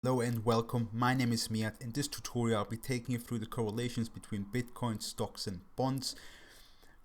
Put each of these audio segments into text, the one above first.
Hello and welcome, my name is Miat. In this tutorial I'll be taking you through the correlations between Bitcoin, stocks and bonds.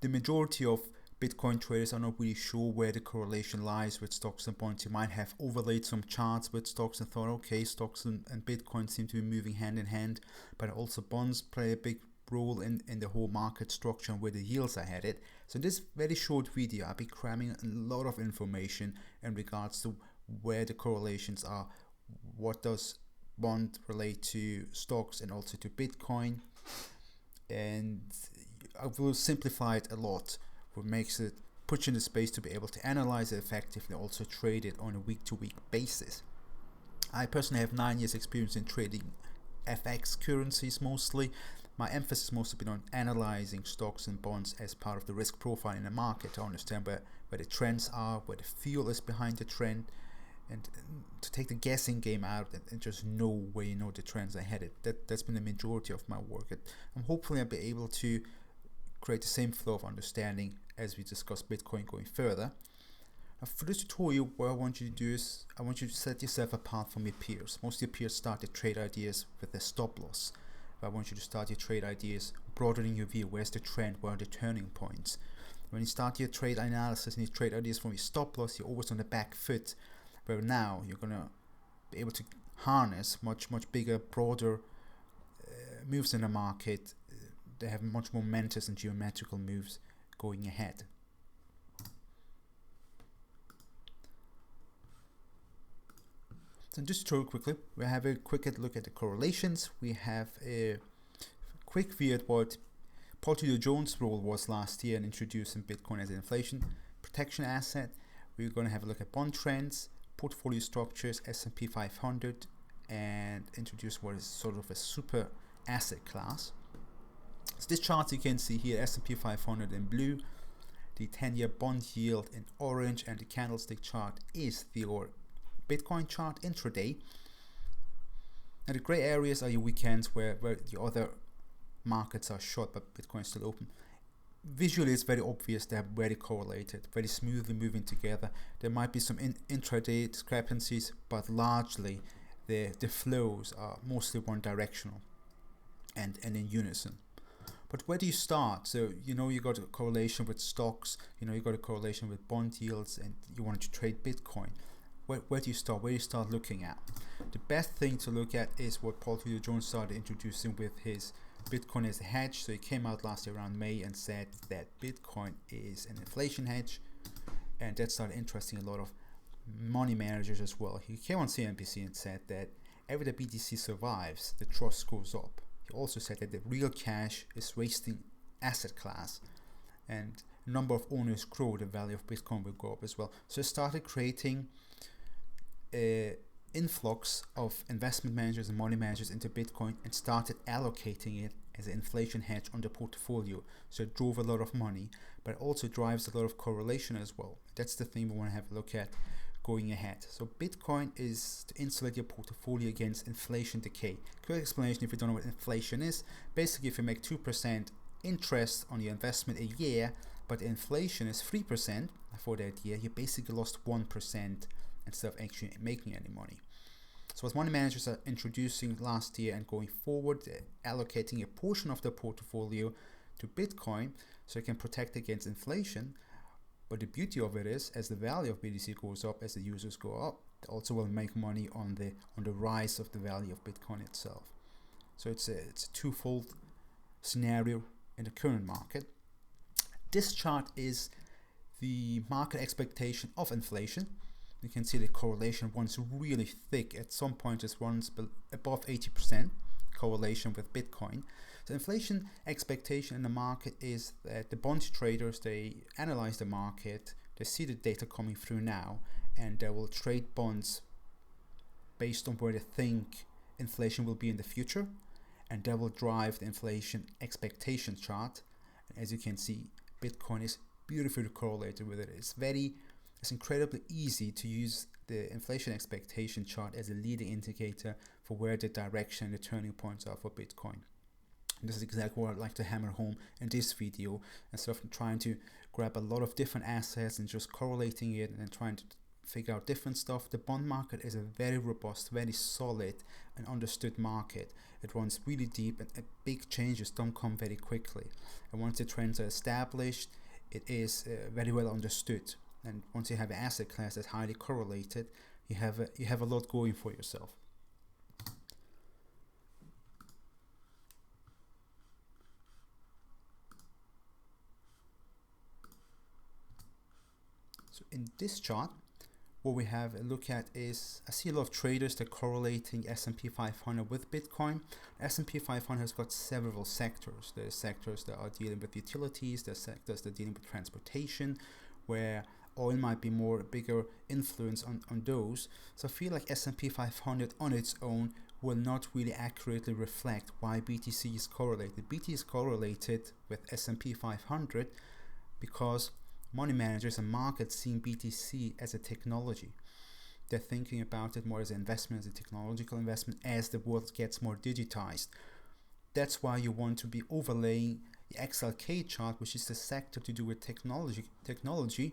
The majority of Bitcoin traders are not really sure where the correlation lies with stocks and bonds. You might have overlaid some charts with stocks and thought, okay, stocks and Bitcoin seem to be moving hand in hand, but also bonds play a big role in the whole market structure and where the yields are headed. So in this very short video I'll be cramming a lot of information in regards to where the correlations are. What does bond relate to stocks and also to Bitcoin, and I will simplify it a lot, what makes it puts you in the space to be able to analyze it effectively, also trade it on a week-to-week basis. I personally have 9 years experience in trading FX currencies mostly. My emphasis mostly been on analyzing stocks and bonds as part of the risk profile in the market to understand where the trends are, where the fuel is behind the trend, and to take the guessing game out and just know where the trends are headed. That's been the majority of my work. And hopefully I'll be able to create the same flow of understanding as we discuss Bitcoin going further. For this tutorial, what I want you to do is I want you to set yourself apart from your peers. Most of your peers start their trade ideas with their stop loss. I want you to start your trade ideas broadening your view. Where's the trend? Where are the turning points? When you start your trade analysis and your trade ideas from your stop loss, you're always on the back foot. Where now you're going to be able to harness much bigger, broader moves in the market. They have much more momentous and geometrical moves going ahead. So just to quickly, we have a quick look at the correlations. We have a quick view at what Paul Tudor Jones' role was last year in introducing Bitcoin as an inflation protection asset. We're going to have a look at bond trends, portfolio structures, S&P 500, and introduce what is sort of a super asset class. So this chart you can see here, S&P 500 in blue, the 10-year bond yield in orange, and the candlestick chart is your Bitcoin chart intraday. Now the gray areas are your weekends where the other markets are short but Bitcoin is still open. Visually it's very obvious they're very correlated, very smoothly moving together. There might be some intraday discrepancies, but largely the flows are mostly one directional and in unison. But where do you start? So you got a correlation with stocks, you got a correlation with bond yields, and you want to trade Bitcoin. Where do you start? Where do you start looking at? The best thing to look at is what Paul Tudor Jones started introducing with his Bitcoin as a hedge. So he came out last year around May and said that Bitcoin is an inflation hedge, and that started interesting a lot of money managers as well. He came on CNBC and said that every the BTC survives, the trust goes up. He also said that the real cash is wasting asset class, and number of owners grow, the value of Bitcoin will go up as well. So it started creating a influx of investment managers and money managers into Bitcoin and started allocating it as an inflation hedge on the portfolio. So it drove a lot of money, but it also drives a lot of correlation as well. That's the thing we want to have a look at going ahead. So Bitcoin is to insulate your portfolio against inflation decay. Quick explanation if you don't know what inflation is. Basically, if you make 2% interest on your investment a year, but inflation is 3% for that year, you basically lost 1% instead of actually making any money. So what money managers are introducing last year and going forward, allocating a portion of their portfolio to Bitcoin so it can protect against inflation. But the beauty of it is, as the value of BTC goes up, as the users go up, they also will make money on the rise of the value of Bitcoin itself. So it's a twofold scenario in the current market. This chart is the market expectation of inflation. You can see the correlation runs really thick. At some point it runs above 80% correlation with Bitcoin. So inflation expectation in the market is that the bond traders, they analyze the market, they see the data coming through now, and they will trade bonds based on where they think inflation will be in the future, and that will drive the inflation expectation chart. And as you can see, Bitcoin is beautifully correlated with it. It's incredibly easy to use the inflation expectation chart as a leading indicator for where the direction and the turning points are for Bitcoin. And this is exactly what I'd like to hammer home in this video, instead of trying to grab a lot of different assets and just correlating it and then trying to figure out different stuff. The bond market is a very robust, very solid and understood market. It runs really deep, and big changes don't come very quickly. And once the trends are established, it is very well understood. And once you have an asset class that's highly correlated, you have a lot going for yourself. So in this chart, what we have a look at is, I see a lot of traders that are correlating S&P 500 with Bitcoin. S&P 500 has got several sectors. There's sectors that are dealing with utilities, there's sectors that are dealing with transportation, where oil might be more bigger influence on those. So I feel like S&P 500 on its own will not really accurately reflect why BTC is correlated. BTC is correlated with S&P 500 because money managers and markets seeing BTC as a technology. They're thinking about it more as an investment, as a technological investment, as the world gets more digitized. That's why you want to be overlaying the XLK chart, which is the sector to do with technology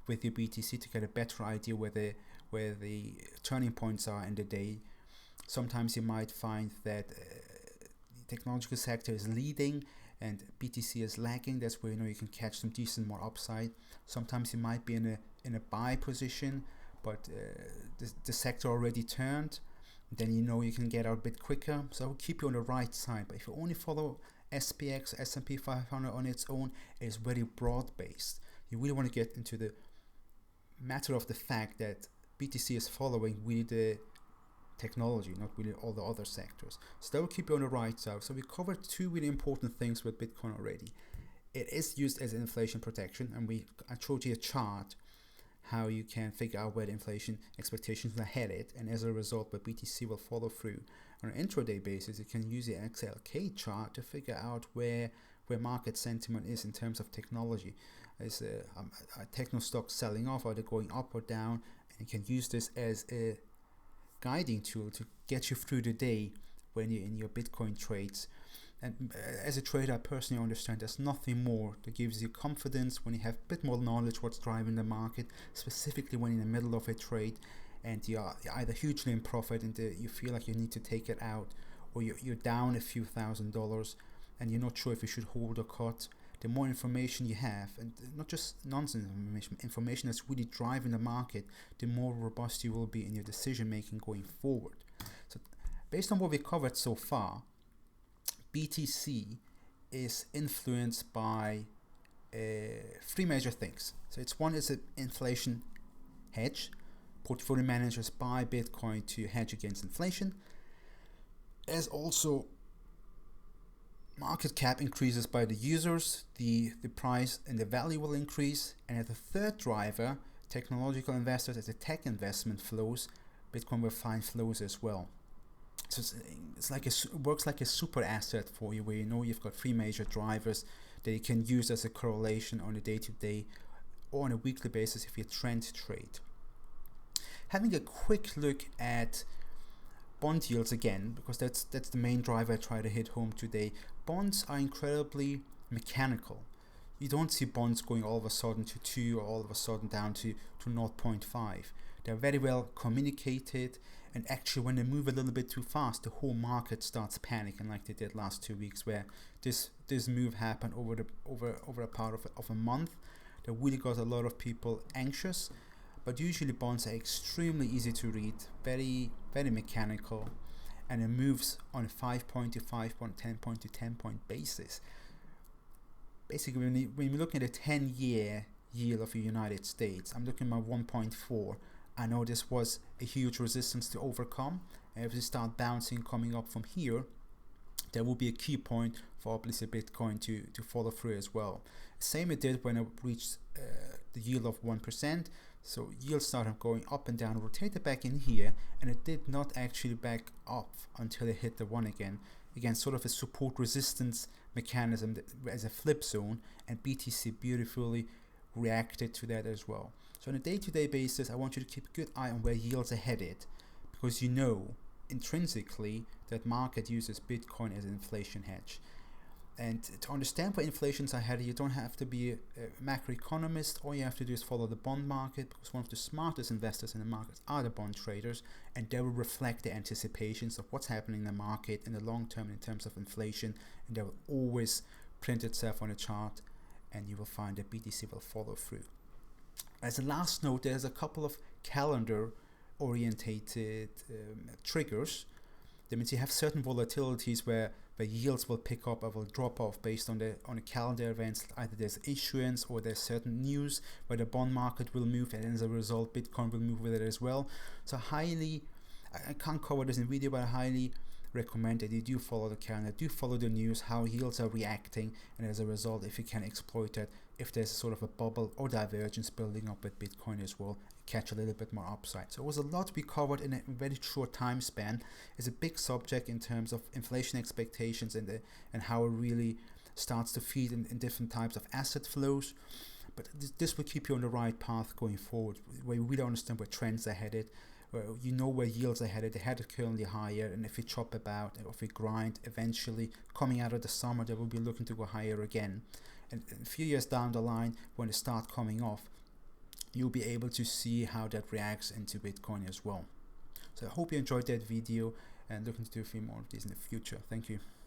with your BTC to get a better idea where the turning points are in the day. Sometimes you might find that the technological sector is leading and BTC is lagging. That's where you can catch some decent more upside. Sometimes you might be in a buy position, but the sector already turned. Then you can get out a bit quicker. So I'll keep you on the right side. But if you only follow SPX, S&P 500 on its own, it is very broad based. You really want to get into the matter of the fact that BTC is following really the technology, not really all the other sectors. So that will keep you on the right side. So we covered two really important things with Bitcoin already. It is used as inflation protection, and I showed you a chart how you can figure out where the inflation expectations are headed, and as a result, where BTC will follow through. On an intraday basis, you can use the XLK chart to figure out where market sentiment is in terms of technology. Is a techno stock selling off, are they going up or down? And you can use this as a guiding tool to get you through the day when you're in your Bitcoin trades. And as a trader, I personally understand there's nothing more that gives you confidence when you have a bit more knowledge what's driving the market, specifically when you're in the middle of a trade and you're either hugely in profit and you feel like you need to take it out, or you're down a few $1,000s and you're not sure if you should hold or cut. The more information you have, and not just nonsense information that's really driving the market, the more robust you will be in your decision making going forward. So based on what we covered so far, BTC is influenced by three major things. So one is an inflation hedge. Portfolio managers buy Bitcoin to hedge against inflation. As also market cap increases by the users, the price and the value will increase. And as a third driver, technological investors, as the tech investment flows, Bitcoin will find flows as well. So it works like a super asset for you, where you've got three major drivers that you can use as a correlation on a day-to-day or on a weekly basis if you trend trade. Having a quick look at bond yields again, because that's the main driver I try to hit home today. Bonds are incredibly mechanical. You don't see bonds going all of a sudden to 2 or all of a sudden down to 0.5. They're very well communicated, and actually when they move a little bit too fast, the whole market starts panicking like they did last 2 weeks, where this move happened over a part of a month. That really got a lot of people anxious. But usually bonds are extremely easy to read, very, very mechanical, and it moves on a 5-point to 5-point, 10-point to 10-point basis. Basically, when you're looking at a 10-year yield of the United States, I'm looking at 1.4. I know this was a huge resistance to overcome, and if we start bouncing coming up from here, there will be a key point for obviously Bitcoin to follow through as well. Same it did when it reached the yield of 1%. So yield started going up and down, rotated back in here, and it did not actually back up until it hit the 1 again. Again, sort of a support resistance mechanism as a flip zone, and BTC beautifully reacted to that as well. So on a day-to-day basis, I want you to keep a good eye on where yields are headed, because intrinsically that market uses Bitcoin as an inflation hedge. And to understand why inflation's ahead, you don't have to be a macroeconomist. All you have to do is follow the bond market, because one of the smartest investors in the market are the bond traders, and they will reflect the anticipations of what's happening in the market in the long term in terms of inflation, and they will always print itself on a chart, and you will find that BTC will follow through. As a last note, there's a couple of calendar orientated triggers. That means you have certain volatilities where yields will pick up or will drop off based on the calendar events. Either there's issuance or there's certain news where the bond market will move, and as a result Bitcoin will move with it as well. So I can't cover this in video, but I highly recommend that you do follow the calendar, do follow the news, how yields are reacting, and as a result, if you can exploit that, if there's a sort of a bubble or divergence building up with Bitcoin as well, catch a little bit more upside. So it was a lot to be covered in a very short time span. It's a big subject in terms of inflation expectations and how it really starts to feed in different types of asset flows. But this will keep you on the right path going forward, where you really understand where trends are headed, where you know where yields are headed. They're headed currently higher, and if we chop about, or if we grind, eventually coming out of the summer, they will be looking to go higher again. And a few years down the line, when they start coming off, you'll be able to see how that reacts into Bitcoin as well. So I hope you enjoyed that video, and looking to do a few more of these in the future. Thank you.